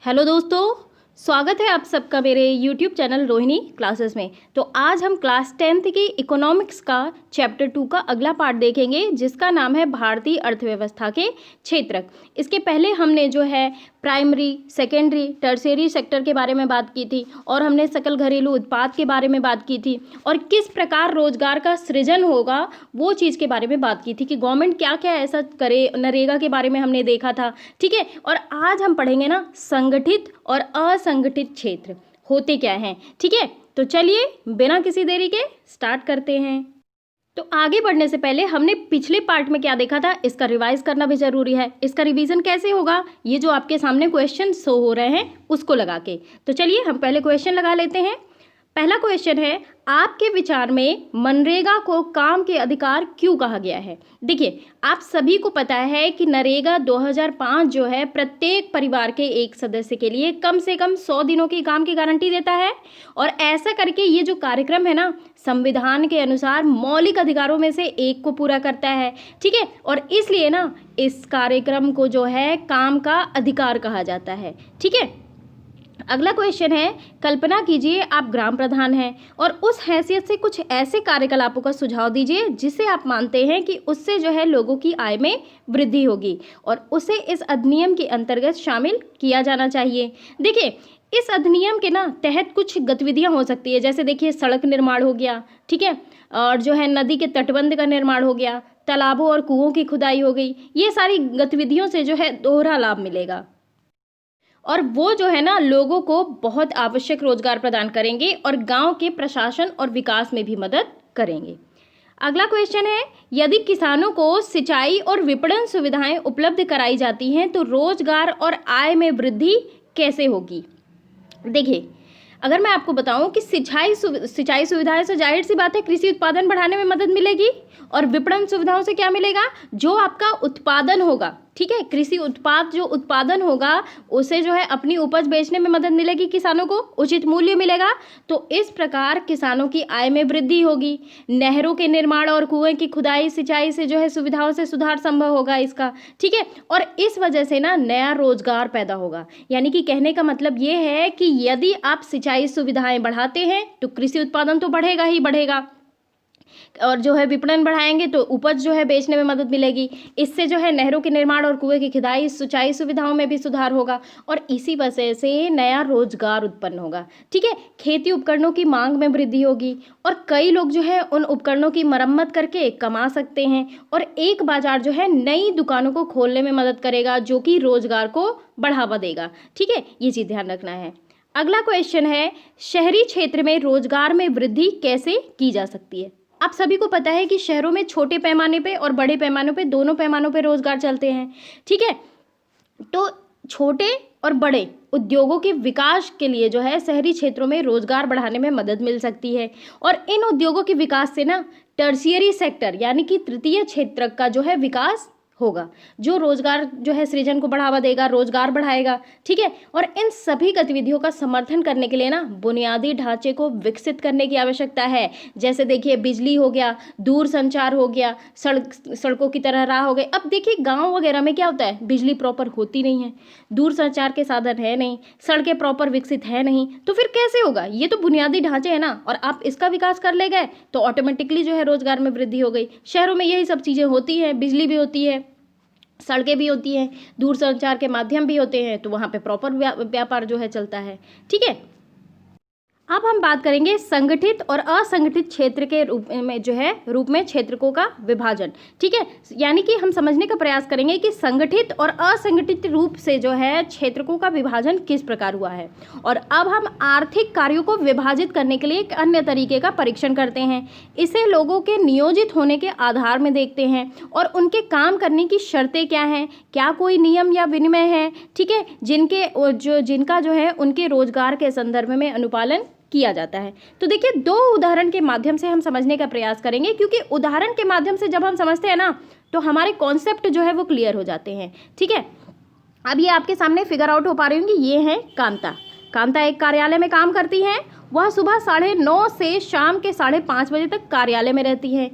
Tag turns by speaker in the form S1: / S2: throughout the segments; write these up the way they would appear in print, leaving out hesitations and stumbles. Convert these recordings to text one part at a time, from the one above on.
S1: Hello दोस्तों, स्वागत है आप सबका मेरे YouTube चैनल रोहिणी क्लासेस में। तो आज हम क्लास 10th की इकोनॉमिक्स का चैप्टर 2 का अगला पार्ट देखेंगे, जिसका नाम है भारतीय अर्थव्यवस्था के क्षेत्रक। इसके पहले हमने जो है प्राइमरी, सेकेंडरी, टर्शियरी सेक्टर के बारे में बात की थी और हमने सकल घरेलू उत्पाद के बारे में बात की थी और किस प्रकार रोजगार का सृजन होगा वो चीज़ के बारे में बात की थी कि गवर्नमेंट क्या क्या ऐसा करे। नरेगा के बारे में हमने देखा था, ठीक है। और आज हम पढ़ेंगे ना संगठित और असंगठित क्षेत्र होते क्या हैं, ठीक है। तो चलिए बिना किसी देरी के स्टार्ट करते हैं। तो आगे बढ़ने से पहले हमने पिछले पार्ट में क्या देखा था, इसका रिवाइज करना भी जरूरी है। इसका रिवीजन कैसे होगा, ये जो आपके सामने क्वेश्चन शो हो रहे हैं उसको लगा के। तो चलिए हम पहले क्वेश्चन लगा लेते हैं। पहला क्वेश्चन है, आपके विचार में मनरेगा को काम के अधिकार क्यों कहा गया है। देखिए, आप सभी को पता है कि नरेगा 2005 जो है प्रत्येक परिवार के एक सदस्य के लिए कम से कम 100 दिनों की काम की गारंटी देता है और ऐसा करके ये जो कार्यक्रम है ना, संविधान के अनुसार मौलिक अधिकारों में से एक को पूरा करता है, ठीक है। और इसलिए ना इस कार्यक्रम को जो है काम का अधिकार कहा जाता है, ठीक है। अगला क्वेश्चन है, कल्पना कीजिए आप ग्राम प्रधान हैं और उस हैसियत से कुछ ऐसे कार्यकलापों का सुझाव दीजिए जिससे आप मानते हैं कि उससे जो है लोगों की आय में वृद्धि होगी और उसे इस अधिनियम के अंतर्गत शामिल किया जाना चाहिए। देखिए, इस अधिनियम के ना तहत कुछ गतिविधियां हो सकती है, जैसे देखिए सड़क निर्माण हो गया, ठीक है, और जो है नदी के तटबंध का निर्माण हो गया, तालाबों और कुओं की खुदाई हो गई। ये सारी गतिविधियों से जो है दोहरा लाभ मिलेगा और वो जो है ना लोगों को बहुत आवश्यक रोजगार प्रदान करेंगे और गांव के प्रशासन और विकास में भी मदद करेंगे। अगला क्वेश्चन है, यदि किसानों को सिंचाई और विपणन सुविधाएं उपलब्ध कराई जाती हैं तो रोजगार और आय में वृद्धि कैसे होगी। देखिए, अगर मैं आपको बताऊं कि सिंचाई सुविधाएं से जाहिर सी बात है कृषि उत्पादन बढ़ाने में मदद मिलेगी और विपणन सुविधाओं से क्या मिलेगा, जो आपका उत्पादन होगा, ठीक है, कृषि उत्पाद जो उत्पादन होगा उसे जो है अपनी उपज बेचने में मदद मिलेगी, किसानों को उचित मूल्य मिलेगा। तो इस प्रकार किसानों की आय में वृद्धि होगी। नहरों के निर्माण और कुएं की खुदाई सिंचाई से जो है सुविधाओं से सुधार संभव होगा इसका, ठीक है। और इस वजह से ना नया रोजगार पैदा होगा। यानी कि कहने का मतलब ये है कि यदि आप सिंचाई सुविधाएं बढ़ाते हैं तो कृषि उत्पादन तो बढ़ेगा ही बढ़ेगा और जो है विपणन बढ़ाएंगे तो उपज जो है बेचने में मदद मिलेगी। इससे जो है नहरों के निर्माण और कुएं की खुदाई सिंचाई सुविधाओं में भी सुधार होगा और इसी वजह से नया रोजगार उत्पन्न होगा, ठीक है। खेती उपकरणों की मांग में वृद्धि होगी और कई लोग जो है उन उपकरणों की मरम्मत करके कमा सकते हैं और एक बाजार जो है नई दुकानों को खोलने में मदद करेगा, जो कि रोजगार को बढ़ावा देगा, ठीक है। ये चीज़ ध्यान रखना है। अगला क्वेश्चन है, शहरी क्षेत्र में रोजगार में वृद्धि कैसे की जा सकती है। आप सभी को पता है कि शहरों में छोटे पैमाने पे और बड़े पैमानों पे, दोनों पैमानों पे रोजगार चलते हैं, ठीक है। तो छोटे और बड़े उद्योगों के विकास के लिए जो है शहरी क्षेत्रों में रोजगार बढ़ाने में मदद मिल सकती है और इन उद्योगों के विकास से ना टर्शियरी सेक्टर यानी कि तृतीय क्षेत्र का जो है विकास होगा, जो रोजगार जो है सृजन को बढ़ावा देगा, रोजगार बढ़ाएगा, ठीक है। और इन सभी गतिविधियों का समर्थन करने के लिए ना बुनियादी ढांचे को विकसित करने की आवश्यकता है। जैसे देखिए बिजली हो गया, दूर संचार हो गया, सड़कों की तरह राह हो गए। अब देखिए गांव वगैरह में क्या होता है, बिजली प्रॉपर होती नहीं है, दूर संचार के साधन है नहीं, सड़कें प्रॉपर विकसित है नहीं, तो फिर कैसे होगा। ये तो बुनियादी ढांचे है ना, और आप इसका विकास कर ले गए तो ऑटोमेटिकली जो है रोजगार में वृद्धि हो गई। शहरों में यही सब चीज़ें होती हैं, बिजली भी होती है, सड़कें भी होती हैं, दूर संचार के माध्यम भी होते हैं, तो वहाँ पे प्रॉपर व्यापार जो है चलता है, ठीक है। अब हम बात करेंगे संगठित और असंगठित क्षेत्र के रूप में क्षेत्रकों का विभाजन, ठीक है। यानी कि हम समझने का प्रयास करेंगे कि संगठित और असंगठित रूप से जो है क्षेत्रकों का विभाजन किस प्रकार हुआ है। और अब हम आर्थिक कार्यों को विभाजित करने के लिए एक अन्य तरीके का परीक्षण करते हैं। इसे लोगों के नियोजित होने के आधार में देखते हैं और उनके काम करने की शर्तें क्या हैं, क्या कोई नियम या विनिमय है, ठीक है, जिनका जो है उनके रोजगार के संदर्भ में अनुपालन किया जाता है। तो देखिए, दो उदाहरण के माध्यम से हम समझने का प्रयास करेंगे, क्योंकि उदाहरण के माध्यम से जब हम समझते हैं ना तो हमारे कॉन्सेप्ट जो है वो क्लियर हो जाते हैं, ठीक है। अब ये आपके सामने फिगर आउट हो पा रही होंगी, ये है कांता। कांता एक कार्यालय में काम करती हैं। वह सुबह 9:30 से शाम के 5:30 बजे तक कार्यालय में रहती है।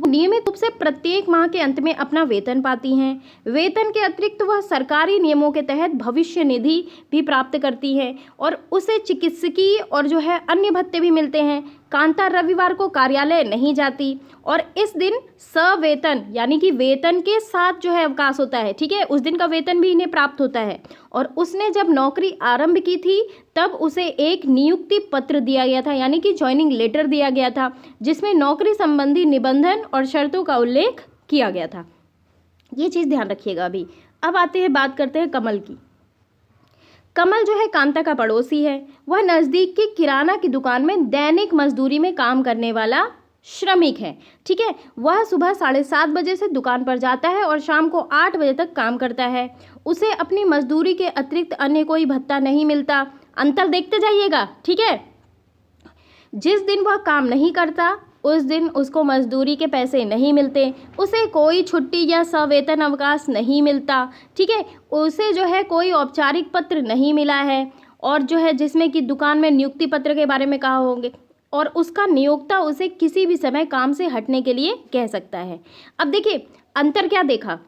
S1: वो नियमित रूप से प्रत्येक माह के अंत में अपना वेतन पाती हैं। वेतन के अतिरिक्त वह सरकारी नियमों के तहत भविष्य निधि भी प्राप्त करती है और उसे चिकित्सकीय और जो है अन्य भत्ते भी मिलते हैं। कांता रविवार को कार्यालय नहीं जाती और इस दिन सवेतन यानी कि वेतन के साथ जो है अवकाश होता है, ठीक है, उस दिन का वेतन भी इन्हें प्राप्त होता है। और उसने जब नौकरी आरंभ की थी तब उसे एक नियुक्ति पत्र दिया गया था, यानी कि ज्वाइनिंग लेटर दिया गया था, जिसमें नौकरी संबंधी निबंधन और शर्तों का उल्लेख किया गया था। ये चीज़ ध्यान रखिएगा। अभी अब आते हैं, बात करते हैं कमल की। कमल जो है कांता का पड़ोसी है। वह नज़दीक की किराना की दुकान में दैनिक मजदूरी में काम करने वाला श्रमिक है, ठीक है। वह सुबह 7:30 बजे से दुकान पर जाता है और शाम को 8 बजे तक काम करता है। उसे अपनी मजदूरी के अतिरिक्त अन्य कोई भत्ता नहीं मिलता। अंतर देखते जाइएगा, ठीक है। जिस दिन वह काम नहीं करता उस दिन उसको मजदूरी के पैसे नहीं मिलते, उसे कोई छुट्टी या सवेतन अवकाश नहीं मिलता, ठीक है। उसे जो है कोई औपचारिक पत्र नहीं मिला है और जो है जिसमें कि दुकान में नियुक्ति पत्र के बारे में कहा होंगे, और उसका नियोक्ता उसे किसी भी समय काम से हटने के लिए कह सकता है। अब देखिए अंतर क्या देखा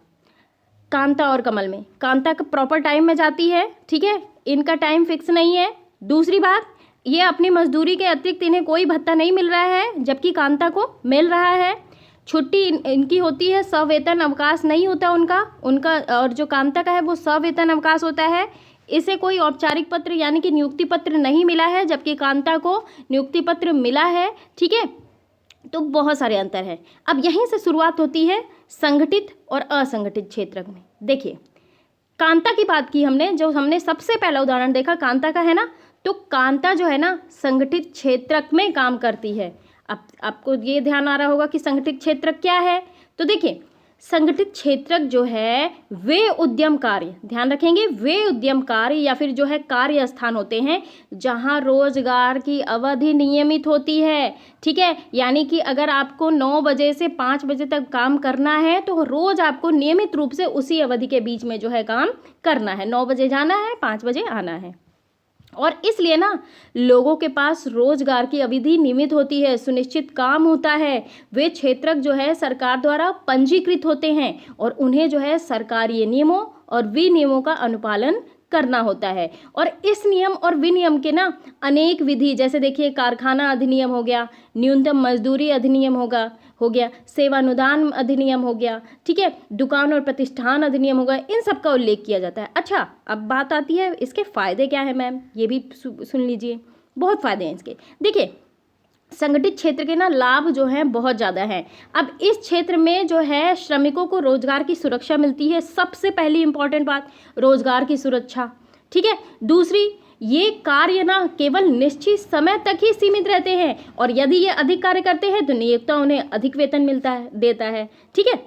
S1: कांता और कमल में। कांता का प्रॉपर टाइम में जाती है, ठीक है, इनका टाइम फिक्स नहीं है। दूसरी बात, ये अपनी मजदूरी के अतिरिक्त इन्हें कोई भत्ता नहीं मिल रहा है, जबकि कांता को मिल रहा है। छुट्टी इनकी होती है, सवेतन अवकाश नहीं होता उनका और जो कांता का है वो सवेतन अवकाश होता है। इसे कोई औपचारिक पत्र यानी कि नियुक्ति पत्र नहीं मिला है, जबकि कांता को नियुक्ति पत्र मिला है, ठीक है। तो बहुत सारे अंतर हैं। अब यहीं से शुरुआत होती है संगठित और असंगठित क्षेत्र में। देखिए कांता की बात की हमने, जो हमने सबसे पहला उदाहरण देखा कांता का है ना, तो कांता जो है ना संगठित क्षेत्र में काम करती है। अब आपको ये ध्यान आ रहा होगा कि संगठित क्षेत्र क्या है। तो देखिए संगठित क्षेत्र जो है वे उद्यम कार्य, ध्यान रखेंगे, वे उद्यम कार्य या फिर जो है कार्य स्थान होते हैं जहां रोजगार की अवधि नियमित होती है, ठीक है। यानी कि अगर आपको 9 बजे से 5 बजे तक काम करना है तो रोज आपको नियमित रूप से उसी अवधि के बीच में जो है काम करना है। 9 बजे जाना है, 5 बजे आना है। और इसलिए ना लोगों के पास रोजगार की अवधि नियमित होती है, सुनिश्चित काम होता है। वे क्षेत्रक जो है सरकार द्वारा पंजीकृत होते हैं और उन्हें जो है सरकारी नियमों और विनियमों का अनुपालन करना होता है। और इस नियम और विनियम के ना अनेक विधि, जैसे देखिए कारखाना अधिनियम हो गया, न्यूनतम मजदूरी अधिनियम हो गया, सेवानुदान अधिनियम हो गया, ठीक है, दुकान और प्रतिष्ठान अधिनियम हो गया, इन सब का उल्लेख किया जाता है। अच्छा अब बात आती है इसके फ़ायदे क्या है मैम, ये भी सुन लीजिए, बहुत फ़ायदे हैं इसके। देखिए संगठित क्षेत्र के ना लाभ जो हैं बहुत ज़्यादा हैं। अब इस क्षेत्र में जो है श्रमिकों को रोजगार की सुरक्षा मिलती है, सबसे पहली इंपॉर्टेंट बात रोजगार की सुरक्षा, ठीक है। दूसरी, ये कार्य ना केवल निश्चित समय तक ही सीमित रहते हैं और यदि ये अधिक कार्य करते हैं तो नियोक्ता उन्हें अधिक वेतन देता है, ठीक है,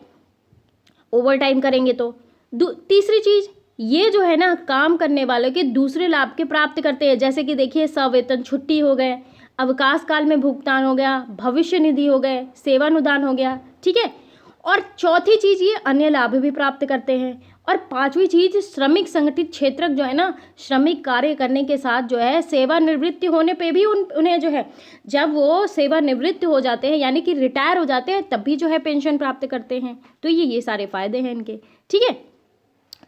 S1: ओवर टाइम करेंगे तो। तीसरी चीज़, ये जो है ना काम करने वालों के दूसरे लाभ के प्राप्त करते हैं, जैसे कि देखिए सवेतन छुट्टी हो गए, अवकाश काल में भुगतान हो गया, भविष्य निधि हो गए, सेवानुदान हो गया, ठीक है। और चौथी चीज़, ये अन्य लाभ भी प्राप्त करते हैं। और पांचवी चीज़, श्रमिक संगठित क्षेत्र जो है ना श्रमिक कार्य करने के साथ जो है सेवानिवृत्ति होने पे भी उन्हें जो है जब वो सेवानिवृत्त हो जाते हैं यानी कि रिटायर हो जाते हैं तब भी जो है पेंशन प्राप्त करते हैं। तो ये सारे फायदे हैं इनके, ठीक है।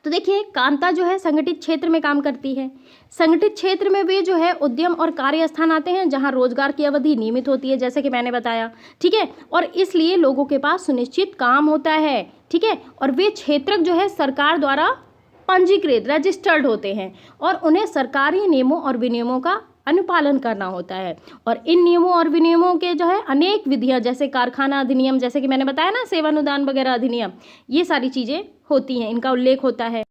S1: तो देखिए कांता जो है संगठित क्षेत्र में काम करती है। संगठित क्षेत्र में वे जो है उद्यम और कार्य स्थान आते हैं जहां रोजगार की अवधि नियमित होती है, जैसे कि मैंने बताया, ठीक है। और इसलिए लोगों के पास सुनिश्चित काम होता है, ठीक है। और वे क्षेत्रक जो है सरकार द्वारा पंजीकृत रजिस्टर्ड होते हैं और उन्हें सरकारी नियमों और विनियमों का अनुपालन करना होता है। और इन नियमों और विनियमों के जो है अनेक विधियां, जैसे कारखाना अधिनियम, जैसे कि मैंने बताया ना सेवानुदान वगैरह अधिनियम, ये सारी चीज़ें होती हैं, इनका उल्लेख होता है।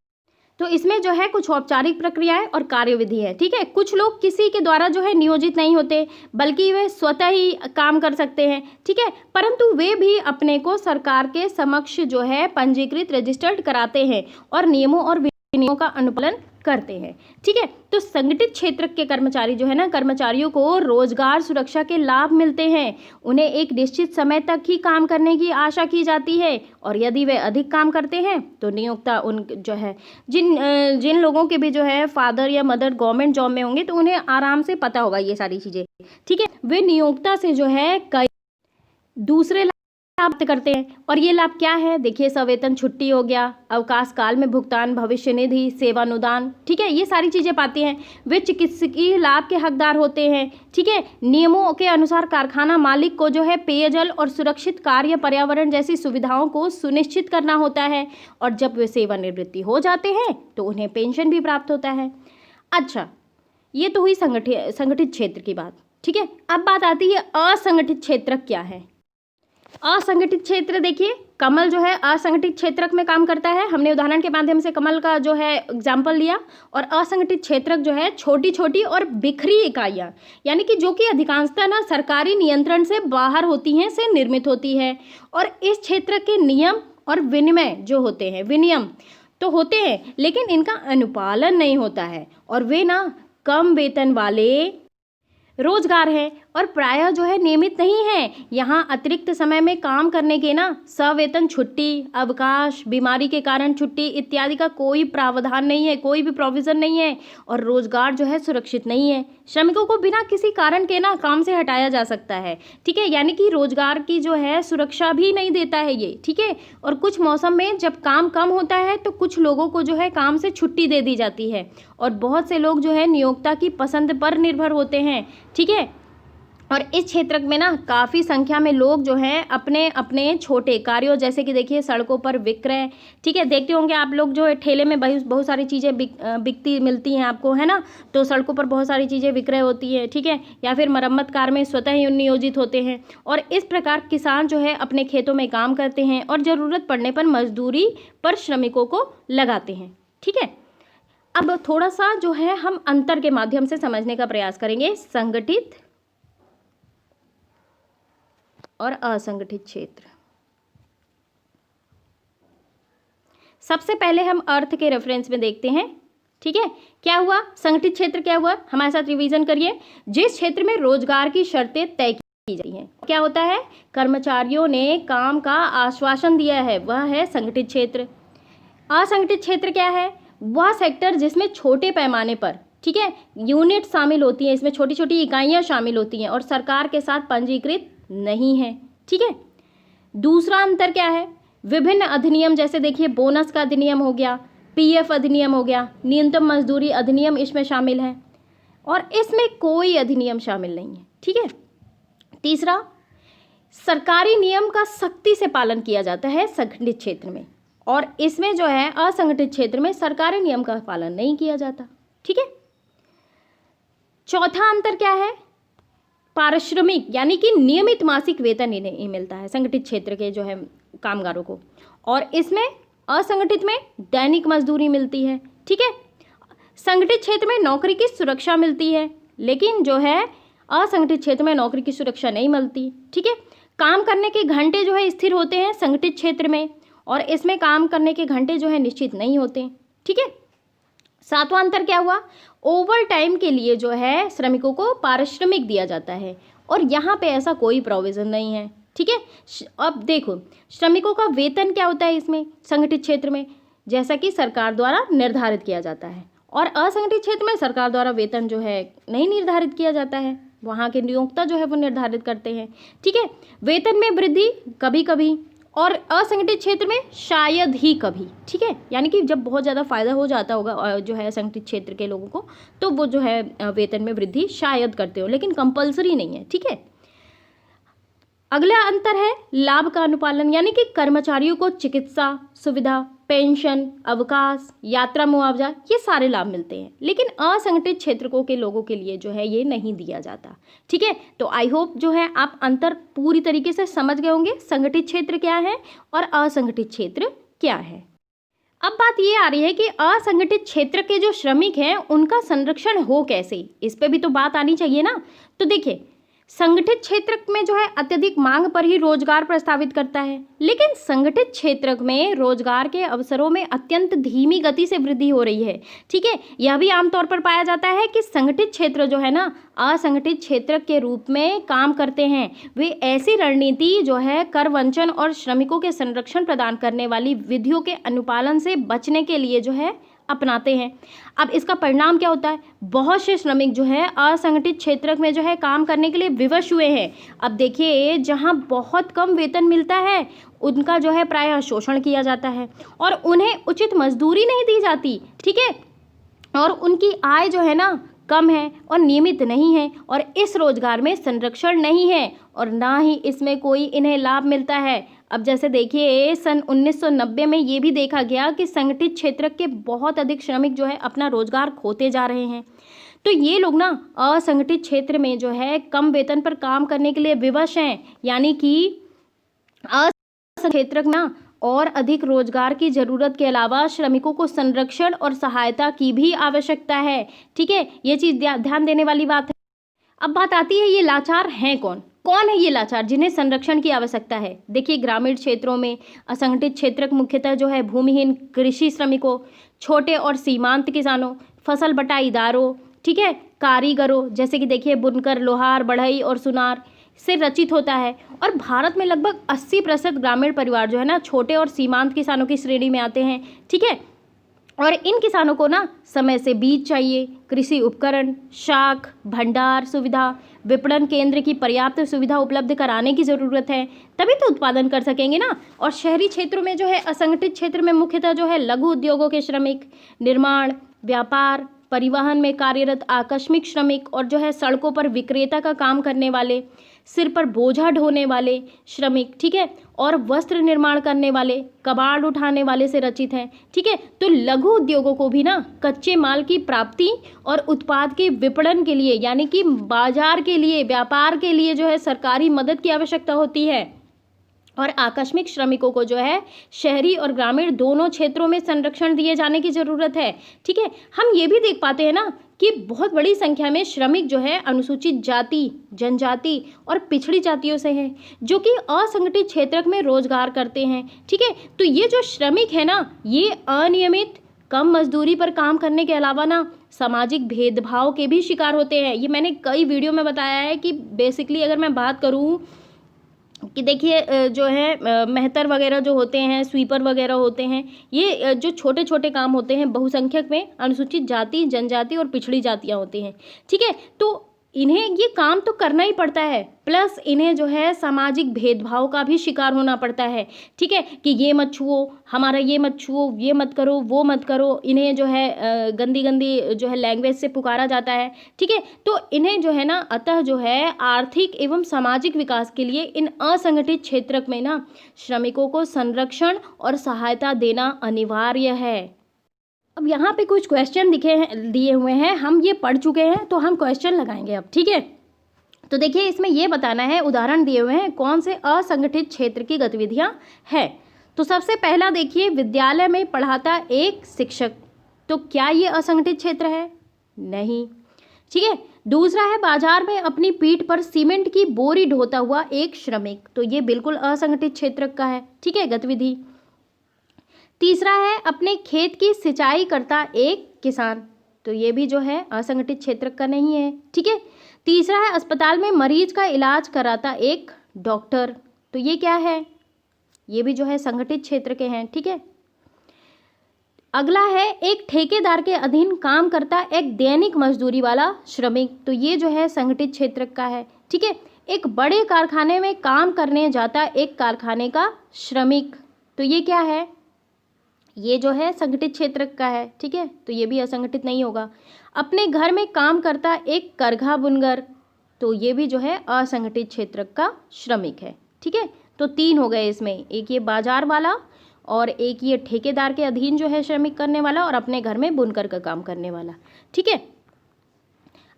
S1: तो इसमें जो है कुछ औपचारिक प्रक्रियाएं और कार्यविधि है, ठीक है। कुछ लोग किसी के द्वारा जो है नियोजित नहीं होते बल्कि वे स्वतः ही काम कर सकते हैं, ठीक है, परंतु वे भी अपने को सरकार के समक्ष जो है पंजीकृत रजिस्टर्ड कराते हैं और नियमों और विनियमों का अनुपालन करते हैं, ठीक है। तो संगठित क्षेत्र के कर्मचारी जो है ना, कर्मचारियों को रोजगार सुरक्षा के लाभ मिलते हैं, उन्हें एक निश्चित समय तक ही काम करने की आशा की जाती है और यदि वे अधिक काम करते हैं तो नियोक्ता उन जो है जिन लोगों के भी जो है फादर या मदर गवर्नमेंट जॉब में होंगे तो उन्हें आराम से पता होगा ये सारी चीज़ें, ठीक है। वे नियोक्ता से जो है कई दूसरे लाभ प्राप्त करते हैं। और ये लाभ क्या है? देखिए, सवेतन छुट्टी हो गया, अवकाश काल में भुगतान, भविष्य निधि, सेवानुदान, ठीक है, ये सारी चीज़ें पाते हैं। वे चिकित्सकीय लाभ के हकदार होते हैं, ठीक है। नियमों के अनुसार कारखाना मालिक को जो है पेयजल और सुरक्षित कार्य पर्यावरण जैसी सुविधाओं को सुनिश्चित करना होता है। और जब वे सेवानिवृत्ति हो जाते हैं तो उन्हें पेंशन भी प्राप्त होता है। अच्छा, ये तो हुई संगठित क्षेत्र की बात, ठीक है। अब बात आती है असंगठित क्षेत्र क्या है। असंगठित क्षेत्र, देखिए, कमल जो है असंगठित क्षेत्रक में काम करता है। हमने उदाहरण के माध्यम से कमल का जो है एग्जाम्पल लिया। और असंगठित क्षेत्रक जो है छोटी छोटी और बिखरी इकाइयाँ, यानी कि जो कि अधिकांशतः ना सरकारी नियंत्रण से बाहर होती हैं, से निर्मित होती है। और इस क्षेत्र के नियम और विनिमय जो होते हैं, विनियम तो होते हैं, लेकिन इनका अनुपालन नहीं होता है। और वे ना कम वेतन वाले रोजगार है और प्रायः जो है नियमित नहीं है। यहाँ अतिरिक्त समय में काम करने के ना सवेतन छुट्टी, अवकाश, बीमारी के कारण छुट्टी इत्यादि का कोई प्रावधान नहीं है, कोई भी प्रोविज़न नहीं है। और रोजगार जो है सुरक्षित नहीं है। श्रमिकों को बिना किसी कारण के ना काम से हटाया जा सकता है, ठीक है, यानी कि रोजगार की जो है सुरक्षा भी नहीं देता है ये, ठीक है। और कुछ मौसम में जब काम कम होता है तो कुछ लोगों को जो है काम से छुट्टी दे दी जाती है। और बहुत से लोग जो है नियोक्ता की पसंद पर निर्भर होते हैं, ठीक है। और इस क्षेत्र में ना काफ़ी संख्या में लोग जो हैं अपने अपने छोटे कार्यों, जैसे कि देखिए सड़कों पर विक्रय, ठीक है, देखते होंगे आप लोग जो है ठेले में बहुत सारी चीज़ें बिकती मिलती हैं आपको, है ना। तो सड़कों पर बहुत सारी चीज़ें विक्रय होती है, ठीक है। या फिर मरम्मत कार्य में स्वतः ही नियोजित होते हैं। और इस प्रकार किसान जो है अपने खेतों में काम करते हैं और ज़रूरत पड़ने पर मजदूरी पर श्रमिकों को लगाते हैं, ठीक है। अब थोड़ा सा जो है हम अंतर के माध्यम से समझने का प्रयास करेंगे, संगठित और असंगठित क्षेत्र। सबसे पहले हम अर्थ के रेफरेंस में देखते हैं, ठीक है। क्या हुआ? संगठित क्षेत्र क्या हुआ? हमारे साथ रिवीजन करिए। जिस क्षेत्र में रोजगार की शर्तें तय की जाती हैं, क्या होता है? कर्मचारियों ने काम का आश्वासन दिया है, वह है संगठित क्षेत्र। असंगठित क्षेत्र क्या है? वह सेक्टर जिसमें छोटे पैमाने पर, ठीक है, यूनिट शामिल होती हैं, इसमें छोटी छोटी इकाइयाँ शामिल होती हैं और सरकार के साथ पंजीकृत नहीं है, ठीक है। दूसरा अंतर क्या है? विभिन्न अधिनियम, जैसे देखिए बोनस का अधिनियम हो गया, पीएफ अधिनियम हो गया, न्यूनतम मजदूरी अधिनियम इसमें शामिल है। और इसमें कोई अधिनियम शामिल नहीं है, ठीक है। तीसरा, सरकारी नियम का सख्ती से पालन किया जाता है संगठित क्षेत्र में, और इसमें जो है असंगठित क्षेत्र में सरकारी नियम का पालन नहीं किया जाता, ठीक है। चौथा अंतर क्या है? पारिश्रमिक, यानी कि नियमित मासिक वेतन इन्हें मिलता है संगठित क्षेत्र के जो है कामगारों को, और इसमें असंगठित में दैनिक मजदूरी मिलती है, ठीक है। संगठित क्षेत्र में नौकरी की सुरक्षा मिलती है, लेकिन जो है असंगठित क्षेत्र में नौकरी की सुरक्षा नहीं मिलती, ठीक है। काम करने के घंटे जो है स्थिर होते हैं संगठित क्षेत्र में, और इसमें काम करने के घंटे जो है निश्चित नहीं होते, ठीक है। सातवां अंतर क्या हुआ? ओवर टाइम के लिए जो है श्रमिकों को पारिश्रमिक दिया जाता है, और यहाँ पे ऐसा कोई प्रोविज़न नहीं है, ठीक है। अब देखो, श्रमिकों का वेतन क्या होता है इसमें संगठित क्षेत्र में, जैसा कि सरकार द्वारा निर्धारित किया जाता है। और असंगठित क्षेत्र में सरकार द्वारा वेतन जो है नहीं निर्धारित किया जाता है, वहाँ के नियोक्ता जो है वो निर्धारित करते हैं, ठीक है। वेतन में वृद्धि कभी कभी, और असंगठित क्षेत्र में शायद ही कभी, ठीक है। यानी कि जब बहुत ज़्यादा फायदा हो जाता होगा जो है असंगठित क्षेत्र के लोगों को, तो वो जो है वेतन में वृद्धि शायद करते हो, लेकिन कंपलसरी नहीं है, ठीक है। अगला अंतर है लाभ का अनुपालन, यानी कि कर्मचारियों को चिकित्सा सुविधा, पेंशन, अवकाश, यात्रा मुआवजा, ये सारे लाभ मिलते हैं, लेकिन असंगठित क्षेत्रों के लोगों के लिए जो है ये नहीं दिया जाता, ठीक है। तो आई होप जो है आप अंतर पूरी तरीके से समझ गए होंगे, संगठित क्षेत्र क्या है और असंगठित क्षेत्र क्या है। अब बात ये आ रही है कि असंगठित क्षेत्र के जो श्रमिक हैं उनका संरक्षण हो कैसे, इस पे भी तो बात आनी चाहिए ना। तो देखिए, संगठित क्षेत्र में जो है अत्यधिक मांग पर ही रोजगार प्रस्तावित करता है, लेकिन संगठित क्षेत्र में रोजगार के अवसरों में अत्यंत धीमी गति से वृद्धि हो रही है, ठीक है। यह भी आमतौर पर पाया जाता है कि संगठित क्षेत्र जो है ना असंगठित क्षेत्र के रूप में काम करते हैं। वे ऐसी रणनीति जो है कर वंचन और श्रमिकों के संरक्षण प्रदान करने वाली विधियों के अनुपालन से बचने के लिए जो है अपनाते हैं। अब इसका परिणाम क्या होता है, बहुत से श्रमिक जो है असंगठित क्षेत्र में जो है काम करने के लिए विवश हुए हैं। अब देखिए, जहाँ बहुत कम वेतन मिलता है उनका जो है प्रायः शोषण किया जाता है और उन्हें उचित मजदूरी नहीं दी जाती, ठीक है, और उनकी आय जो है ना कम है और नियमित नहीं है और इस रोजगार में संरक्षण नहीं है और ना ही इसमें कोई इन्हें लाभ मिलता है। अब जैसे देखिए, सन 1990 में ये भी देखा गया कि संगठित क्षेत्र के बहुत अधिक श्रमिक जो है अपना रोजगार खोते जा रहे हैं। तो ये लोग ना असंगठित क्षेत्र में जो है कम वेतन पर काम करने के लिए विवश हैं, यानी कि असंगठित क्षेत्र में ना और अधिक रोजगार की जरूरत के अलावा श्रमिकों को संरक्षण और सहायता की भी आवश्यकता है, ठीक है, ये चीज़ ध्यान देने वाली बात है। अब बात आती है, ये लाचार हैं कौन, कौन है ये लाचार जिन्हें संरक्षण की आवश्यकता है। देखिए, ग्रामीण क्षेत्रों में असंगठित क्षेत्र मुख्यतः जो है भूमिहीन कृषि श्रमिकों, छोटे और सीमांत किसानों, फसल बटाईदारों, ठीक है, कारीगरों, जैसे कि देखिए बुनकर, लोहार, बढ़ई और सुनार से रचित होता है। और भारत में लगभग 80% ग्रामीण परिवार जो है ना छोटे और सीमांत किसानों की श्रेणी में आते हैं, ठीक है। और इन किसानों को ना समय से बीज चाहिए, कृषि उपकरण, शाख भंडार सुविधा, विपणन केंद्र की पर्याप्त सुविधा उपलब्ध कराने की ज़रूरत है, तभी तो उत्पादन कर सकेंगे ना। और शहरी क्षेत्रों में जो है असंगठित क्षेत्र में मुख्यतः जो है लघु उद्योगों के श्रमिक, निर्माण, व्यापार, परिवहन में कार्यरत आकस्मिक श्रमिक और जो है सड़कों पर विक्रेता का काम करने वाले, सिर पर बोझा ढोने वाले श्रमिक, ठीक है, और वस्त्र निर्माण करने वाले, कबाड़ उठाने वाले से रचित हैं, ठीक है। तो लघु उद्योगों को भी ना कच्चे माल की प्राप्ति और उत्पाद के विपणन के लिए, यानी कि बाजार के लिए, व्यापार के लिए जो है सरकारी मदद की आवश्यकता होती है। और आकस्मिक श्रमिकों को जो है शहरी और ग्रामीण दोनों क्षेत्रों में संरक्षण दिए जाने की ज़रूरत है, ठीक है। हम ये भी देख पाते हैं ना कि बहुत बड़ी संख्या में श्रमिक जो है अनुसूचित जाति, जनजाति और पिछड़ी जातियों से हैं, जो कि असंगठित क्षेत्र में रोजगार करते हैं, ठीक है। तो ये जो श्रमिक है ना, ये अनियमित कम मजदूरी पर काम करने के अलावा ना सामाजिक भेदभाव के भी शिकार होते हैं। ये मैंने कई वीडियो में बताया है कि बेसिकली अगर मैं बात करूँ कि देखिए जो है मेहतर वगैरह जो होते हैं, स्वीपर वगैरह होते हैं, ये जो छोटे छोटे काम होते हैं बहुसंख्यक में अनुसूचित जाति, जनजाति और पिछड़ी जातियाँ होती हैं, ठीक है। तो इन्हें ये काम तो करना ही पड़ता है, प्लस इन्हें जो है सामाजिक भेदभाव का भी शिकार होना पड़ता है, ठीक है, कि ये मत छुओ, हमारा ये मत छुओ, ये मत करो, वो मत करो। इन्हें जो है गंदी गंदी जो है लैंग्वेज से पुकारा जाता है, ठीक है। तो इन्हें जो है ना अतः जो है आर्थिक एवं सामाजिक विकास के लिए इन असंगठित क्षेत्र में ना श्रमिकों को संरक्षण और सहायता देना अनिवार्य है। अब यहाँ पे कुछ क्वेश्चन दिए हुए हैं, हम ये पढ़ चुके हैं तो हम क्वेश्चन लगाएंगे अब, ठीक है। तो देखिए, इसमें ये बताना है, उदाहरण दिए हुए हैं कौन से असंगठित क्षेत्र की गतिविधियाँ हैं। तो सबसे पहला देखिए, विद्यालय में पढ़ाता एक शिक्षक, तो क्या ये असंगठित क्षेत्र है? नहीं, ठीक है। दूसरा है, बाजार में अपनी पीठ पर सीमेंट की बोरी ढोता हुआ एक श्रमिक, तो ये बिल्कुल असंगठित क्षेत्र का है, ठीक है, गतिविधि। तीसरा है, अपने खेत की सिंचाई करता एक किसान, तो ये भी जो है असंगठित क्षेत्र का नहीं है, ठीक है। तीसरा है, अस्पताल में मरीज का इलाज कराता एक डॉक्टर, तो ये क्या है? ये भी जो है संगठित क्षेत्र के हैं, ठीक है। अगला है, एक ठेकेदार के अधीन काम करता एक दैनिक मजदूरी वाला श्रमिक, तो ये जो है संगठित क्षेत्र का है, ठीक है। एक बड़े कारखाने में काम करने जाता एक कारखाने का श्रमिक, तो ये क्या है? ये जो है संगठित क्षेत्र का है, ठीक है, तो ये भी असंगठित नहीं होगा। अपने घर में काम करता एक करघा बुनकर, तो ये भी जो है असंगठित क्षेत्र का श्रमिक है, ठीक है। तो 3 हो गए इसमें, एक ये बाजार वाला और एक ये ठेकेदार के अधीन जो है श्रमिक करने वाला और अपने घर में बुनकर का काम करने वाला, ठीक है।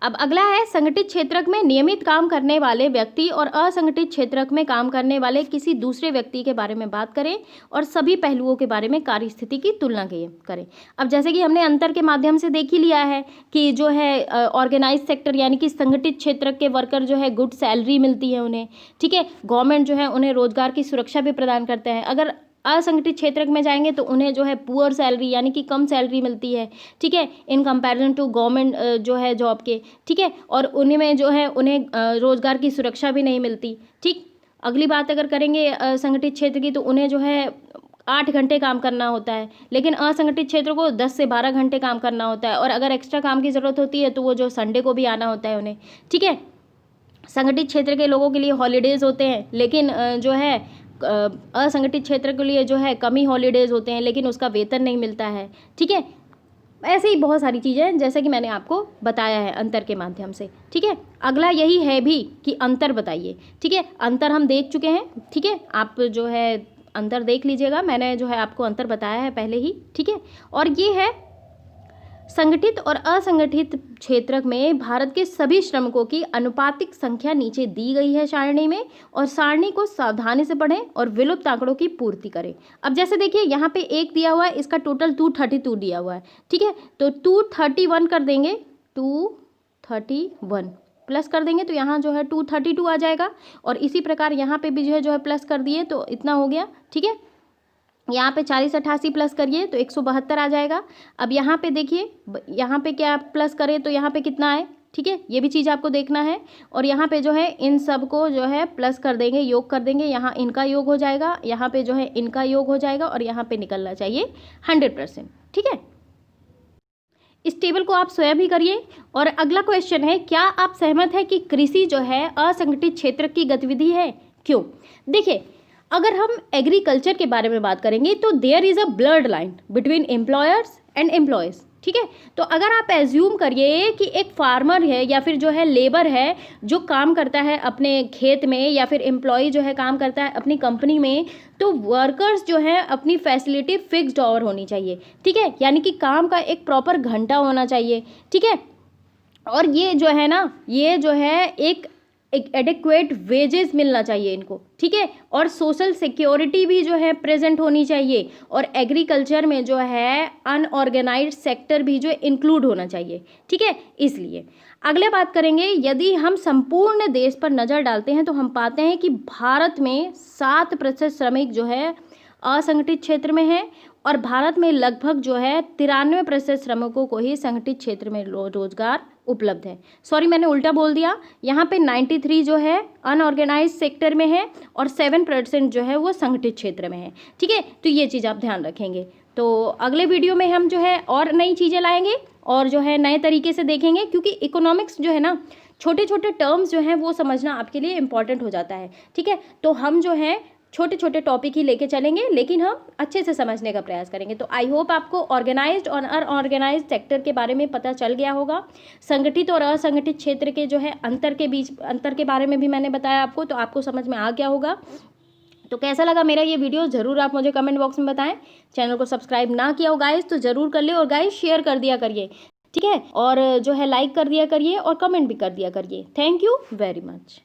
S1: अब अगला है, संगठित क्षेत्र में नियमित काम करने वाले व्यक्ति और असंगठित क्षेत्र में काम करने वाले किसी दूसरे व्यक्ति के बारे में बात करें और सभी पहलुओं के बारे में कार्य स्थिति की तुलना करें। अब जैसे कि हमने अंतर के माध्यम से देख ही लिया है कि जो है ऑर्गेनाइज सेक्टर यानी कि संगठित क्षेत्र के वर्कर जो है गुड सैलरी मिलती है उन्हें, ठीक है। गवर्नमेंट जो है उन्हें रोजगार की सुरक्षा भी प्रदान करते हैं। अगर असंगठित क्षेत्र में जाएंगे तो उन्हें जो है पुअर सैलरी यानी कि कम सैलरी मिलती है, ठीक है, इन कंपैरिजन टू गवर्नमेंट जो है जॉब के, ठीक है। और उन्हीं में जो है उन्हें रोजगार की सुरक्षा भी नहीं मिलती, ठीक। अगली बात अगर करेंगे संगठित क्षेत्र की, तो उन्हें जो है 8 घंटे काम करना होता है, लेकिन असंगठित क्षेत्र को 10 से 12 घंटे काम करना होता है, और अगर एक्स्ट्रा काम की ज़रूरत होती है तो वो जो संडे को भी आना होता है उन्हें। ठीक है, संगठित क्षेत्र के लोगों के लिए हॉलीडेज़ होते हैं, लेकिन जो है असंगठित क्षेत्र के लिए जो है कम ही हॉलीडेज़ होते हैं, लेकिन उसका वेतन नहीं मिलता है। ठीक है, ऐसे ही बहुत सारी चीज़ें हैं जैसे कि मैंने आपको बताया है अंतर के माध्यम से। ठीक है, अगला यही है भी कि अंतर बताइए। ठीक है, अंतर हम देख चुके हैं। ठीक है, आप जो है अंतर देख लीजिएगा, मैंने जो है आपको अंतर बताया है पहले ही। ठीक है, और ये है संगठित और असंगठित क्षेत्र में भारत के सभी श्रमिकों की अनुपातिक संख्या नीचे दी गई है सारणी में, और सारणी को सावधानी से पढ़ें और विलुप्त आंकड़ों की पूर्ति करें। अब जैसे देखिए यहाँ पे 1 दिया हुआ है, इसका टोटल 232 दिया हुआ है। ठीक है, तो 231 कर देंगे, 231 प्लस कर देंगे तो यहाँ जो है 232 आ जाएगा, और इसी प्रकार यहाँ पे भी जो है प्लस कर दिए तो इतना हो गया। ठीक है, यहाँ पे 4088 प्लस करिए तो 172 आ जाएगा। अब यहाँ पे देखिए, यहाँ पे क्या प्लस करें तो यहाँ पे कितना आए। ठीक है, ये भी चीज़ आपको देखना है, और यहाँ पे जो है इन सब को जो है प्लस कर देंगे, योग कर देंगे, यहाँ इनका योग हो जाएगा, यहाँ पे जो है इनका योग हो जाएगा, और यहाँ पे निकलना चाहिए 100%। ठीक है, इस टेबल को आप स्वयं भी करिए। और अगला क्वेश्चन है, क्या आप सहमत हैं कि कृषि जो है असंगठित क्षेत्र की गतिविधि है? क्यों? देखिए, अगर हम एग्रीकल्चर के बारे में बात करेंगे तो there is a blood line between employers and employees. ठीक है, तो अगर आप एज्यूम करिए कि एक फार्मर है या फिर जो है लेबर है जो काम करता है अपने खेत में, या फिर एम्प्लॉय जो है काम करता है अपनी कंपनी में, तो वर्कर्स जो है अपनी फैसिलिटी फिक्स्ड आवर होनी चाहिए। ठीक है, यानी कि काम का एक प्रॉपर घंटा होना चाहिए। ठीक है, और ये जो है ना, ये जो है एक एडिक्वेट वेजेस मिलना चाहिए इनको। ठीक है, और सोशल सिक्योरिटी भी जो है प्रेजेंट होनी चाहिए, और एग्रीकल्चर में जो है अनऑर्गेनाइज्ड सेक्टर भी जो इंक्लूड होना चाहिए। ठीक है, इसलिए अगले बात करेंगे, यदि हम संपूर्ण देश पर नज़र डालते हैं तो हम पाते हैं कि भारत में 7% श्रमिक जो है असंगठित क्षेत्र में है, और भारत में लगभग जो है 93% श्रमिकों को ही संगठित क्षेत्र में रोजगार उपलब्ध है। सॉरी, मैंने उल्टा बोल दिया, यहाँ पे 93 जो है अनऑर्गेनाइज सेक्टर में है, और 7% जो है वो संगठित क्षेत्र में है। ठीक है, तो ये चीज़ आप ध्यान रखेंगे। तो अगले वीडियो में हम जो है और नई चीज़ें लाएंगे, और जो है नए तरीके से देखेंगे, क्योंकि इकोनॉमिक्स जो है ना, छोटे छोटे टर्म्स जो हैं वो समझना आपके लिए इंपॉर्टेंट हो जाता है। ठीक है, तो हम जो है छोटे छोटे टॉपिक ही लेके चलेंगे, लेकिन हम अच्छे से समझने का प्रयास करेंगे। तो आई होप आपको ऑर्गेनाइज्ड और अनऑर्गेनाइज्ड सेक्टर के बारे में पता चल गया होगा। संगठित और असंगठित क्षेत्र के जो है अंतर के बारे में भी मैंने बताया आपको, तो आपको समझ में आ गया होगा। तो कैसा लगा मेरा ये वीडियो ज़रूर आप मुझे कमेंट बॉक्स में बताएं। चैनल को सब्सक्राइब ना किया हो गाइस तो ज़रूर कर ले, और गाइस शेयर कर दिया करिए। ठीक है, और जो है लाइक कर दिया करिए और कमेंट भी कर दिया करिए। Thank you very much.